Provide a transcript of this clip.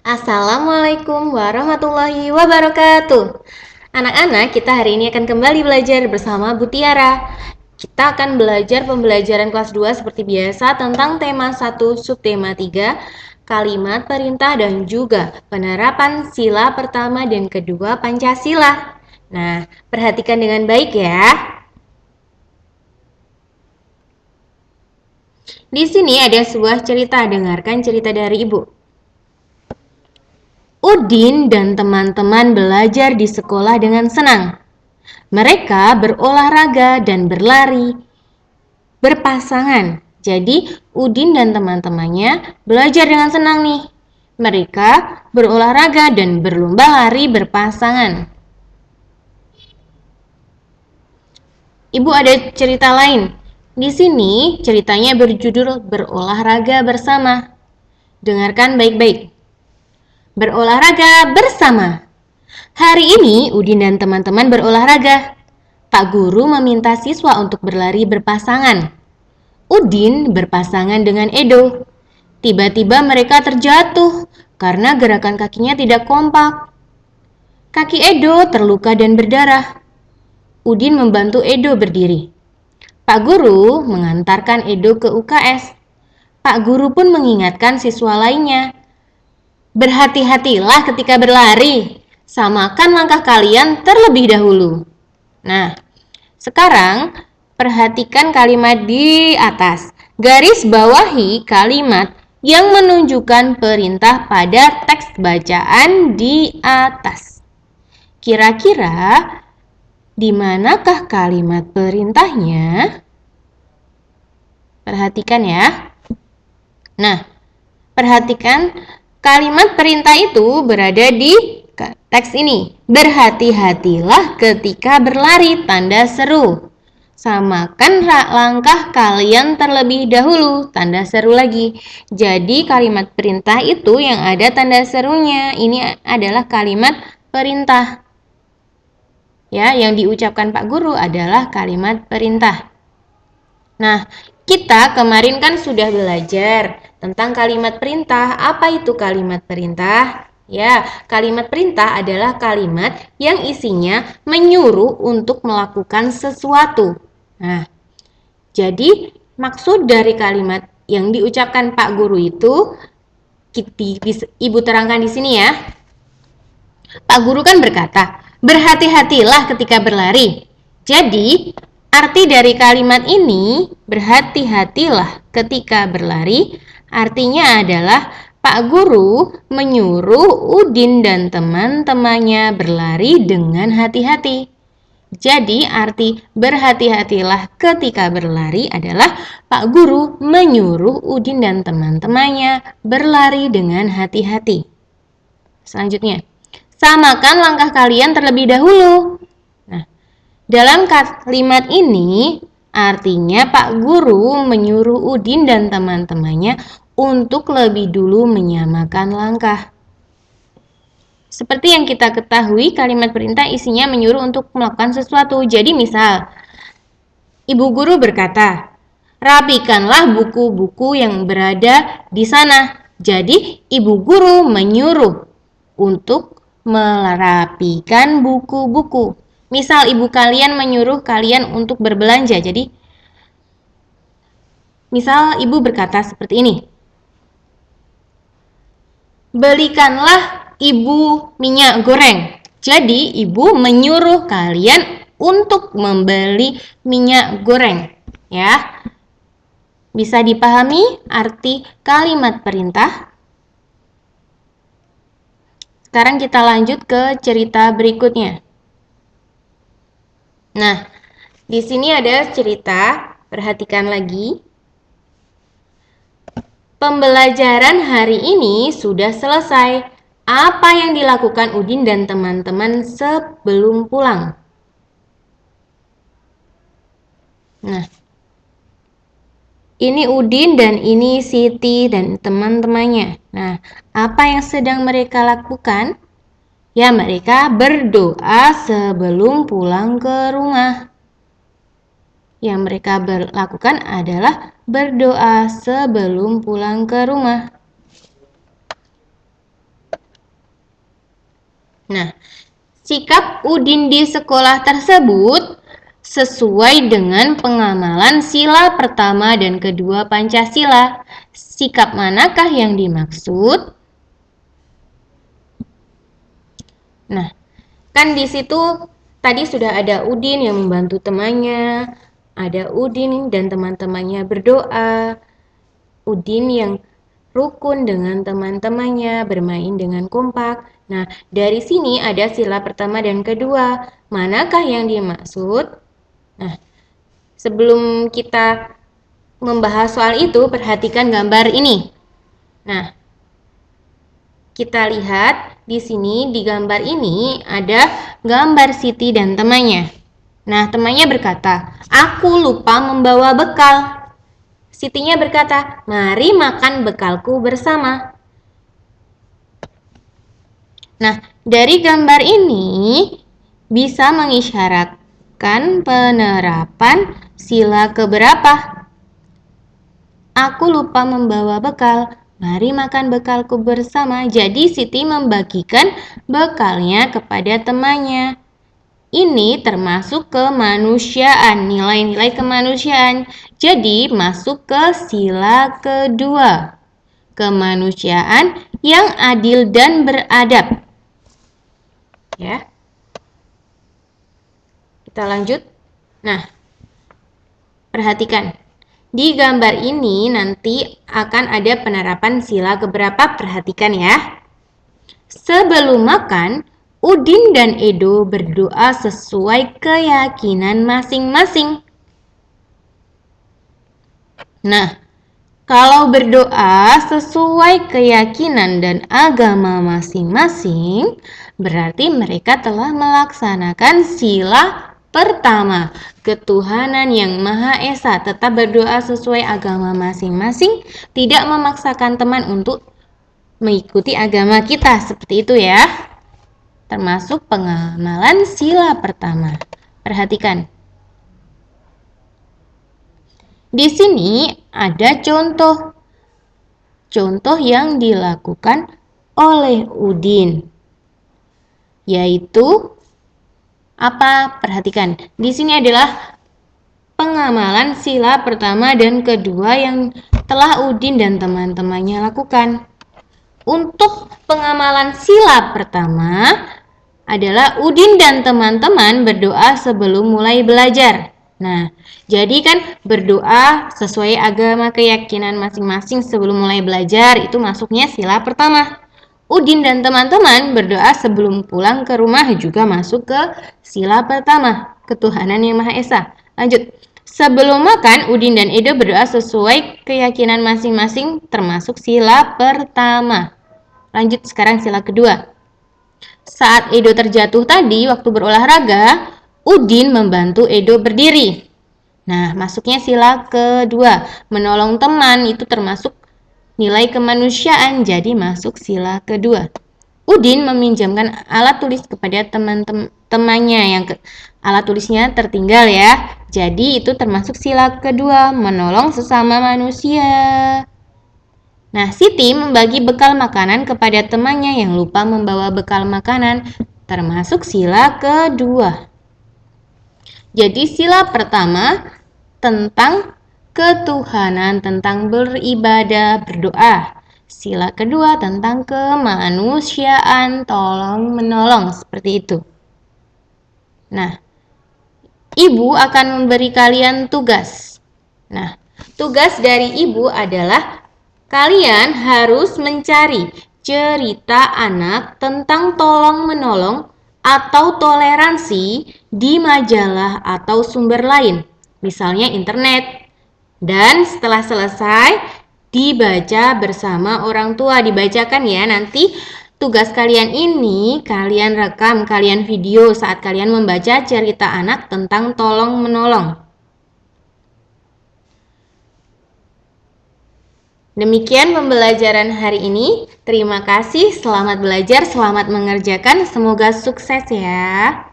Assalamualaikum warahmatullahi wabarakatuh. Anak-anak, kita hari ini akan kembali belajar bersama Bu Tiara. Kita akan belajar pembelajaran kelas 2 seperti biasa tentang tema 1 subtema 3, kalimat perintah dan juga penerapan sila pertama dan kedua Pancasila. Nah, perhatikan dengan baik ya. Di sini ada sebuah cerita, dengarkan cerita dari Ibu. Udin dan teman-teman belajar di sekolah dengan senang. Mereka berolahraga dan berlari berpasangan. Jadi, Udin dan teman-temannya belajar dengan senang nih. Mereka berolahraga dan berlomba lari berpasangan. Ibu ada cerita lain. Di sini ceritanya berjudul berolahraga bersama. Dengarkan baik-baik. Berolahraga bersama. Hari ini Udin dan teman-teman berolahraga. Pak Guru meminta siswa untuk berlari berpasangan. Udin berpasangan dengan Edo. Tiba-tiba mereka terjatuh karena gerakan kakinya tidak kompak. Kaki Edo terluka dan berdarah. Udin membantu Edo berdiri. Pak Guru mengantarkan Edo ke UKS. Pak Guru pun mengingatkan siswa lainnya. Berhati-hatilah ketika berlari. Samakan langkah kalian terlebih dahulu. Nah, sekarang perhatikan kalimat di atas. Garis bawahi kalimat yang menunjukkan perintah pada teks bacaan di atas. Kira-kira di manakah kalimat perintahnya? Perhatikan ya. Nah, perhatikan kalimat perintah itu berada di teks ini. Berhati-hatilah ketika berlari, tanda seru. Samakan langkah kalian terlebih dahulu, tanda seru lagi. Jadi kalimat perintah itu yang ada tanda serunya. Ini adalah kalimat perintah. Ya, yang diucapkan Pak Guru adalah kalimat perintah. Nah, kita kemarin kan sudah belajar tentang kalimat perintah. Apa itu kalimat perintah? Ya, kalimat perintah adalah kalimat yang isinya menyuruh untuk melakukan sesuatu. Nah, jadi maksud dari kalimat yang diucapkan Pak Guru itu Ibu terangkan di sini ya. Pak Guru kan berkata, berhati-hatilah ketika berlari. Jadi, arti dari kalimat ini, berhati-hatilah ketika berlari, artinya adalah Pak Guru menyuruh Udin dan teman-temannya berlari dengan hati-hati. Jadi, arti berhati-hatilah ketika berlari adalah Pak Guru menyuruh Udin dan teman-temannya berlari dengan hati-hati. Selanjutnya, samakan langkah kalian terlebih dahulu. Nah, dalam kalimat ini artinya Pak Guru menyuruh Udin dan teman-temannya untuk lebih dulu menyamakan langkah. Seperti yang kita ketahui, kalimat perintah isinya menyuruh untuk melakukan sesuatu. Jadi misal, Ibu Guru berkata, rapikanlah buku-buku yang berada di sana. Jadi, Ibu Guru menyuruh untuk merapikan buku-buku. Misal ibu kalian menyuruh kalian untuk berbelanja. Jadi, misal ibu berkata seperti ini. Belikanlah ibu minyak goreng. Jadi, ibu menyuruh kalian untuk membeli minyak goreng. Ya. Bisa dipahami arti kalimat perintah? Sekarang kita lanjut ke cerita berikutnya. Nah, di sini ada cerita, perhatikan lagi. Pembelajaran hari ini sudah selesai. Apa yang dilakukan Udin dan teman-teman sebelum pulang? Nah, ini Udin dan ini Siti dan teman-temannya. Nah, apa yang sedang mereka lakukan? Ya, mereka berdoa sebelum pulang ke rumah. Yang mereka lakukan adalah berdoa sebelum pulang ke rumah. Nah, sikap Udin di sekolah tersebut sesuai dengan pengamalan sila pertama dan kedua Pancasila. Sikap manakah yang dimaksud? Nah, kan di situ tadi sudah ada Udin yang membantu temannya, ada Udin dan teman-temannya berdoa, Udin yang rukun dengan teman-temannya, bermain dengan kompak. Nah, dari sini ada sila pertama dan kedua. Manakah yang dimaksud? Nah, sebelum kita membahas soal itu, perhatikan gambar ini. Nah, kita lihat di sini di gambar ini ada gambar Siti dan temannya. Nah, temannya berkata, "Aku lupa membawa bekal." Sitinya berkata, "Mari makan bekalku bersama." Nah, dari gambar ini bisa mengisyaratkan penerapan sila keberapa? Aku lupa membawa bekal. Mari makan bekalku bersama. Jadi Siti membagikan bekalnya kepada temannya. Ini termasuk kemanusiaan, nilai-nilai kemanusiaan. Jadi masuk ke sila kedua. Kemanusiaan yang adil dan beradab. Ya. Kita lanjut. Nah, perhatikan. Di gambar ini nanti akan ada penerapan sila keberapa? Perhatikan ya. Sebelum makan, Udin dan Edo berdoa sesuai keyakinan masing-masing. Nah, kalau berdoa sesuai keyakinan dan agama masing-masing, berarti mereka telah melaksanakan sila pertama, ketuhanan yang Maha Esa. Tetap berdoa sesuai agama masing-masing, tidak memaksakan teman untuk mengikuti agama kita. Seperti itu ya. Termasuk pengamalan sila pertama. Perhatikan. Di sini ada contoh yang dilakukan oleh Udin, yaitu apa? Perhatikan. Di sini adalah pengamalan sila pertama dan kedua yang telah Udin dan teman-temannya lakukan. Untuk pengamalan sila pertama adalah Udin dan teman-teman berdoa sebelum mulai belajar. Nah, jadi kan berdoa sesuai agama keyakinan masing-masing sebelum mulai belajar itu masuknya sila pertama. Udin dan teman-teman berdoa sebelum pulang ke rumah juga masuk ke sila pertama, ketuhanan yang Maha Esa. Lanjut. Sebelum makan, Udin dan Edo berdoa sesuai keyakinan masing-masing termasuk sila pertama. Lanjut sekarang sila kedua. Saat Edo terjatuh tadi waktu berolahraga, Udin membantu Edo berdiri. Nah, masuknya sila kedua. Menolong teman itu termasuk nilai kemanusiaan, jadi masuk sila kedua. Udin meminjamkan alat tulis kepada teman-temannya yang alat tulisnya tertinggal ya. Jadi itu termasuk sila kedua, menolong sesama manusia. Nah, Siti membagi bekal makanan kepada temannya yang lupa membawa bekal makanan, termasuk sila kedua. Jadi sila pertama tentang ketuhanan, tentang beribadah, berdoa. Sila kedua tentang kemanusiaan, tolong menolong, seperti itu. Nah, ibu akan memberi kalian tugas. Nah, tugas dari ibu adalah kalian harus mencari cerita anak tentang tolong menolong atau toleransi di majalah atau sumber lain, misalnya internet. Dan setelah selesai, dibaca bersama orang tua. Dibacakan ya, nanti tugas kalian ini kalian rekam, kalian video saat kalian membaca cerita anak tentang tolong menolong. Demikian pembelajaran hari ini. Terima kasih, selamat belajar, selamat mengerjakan. Semoga sukses ya.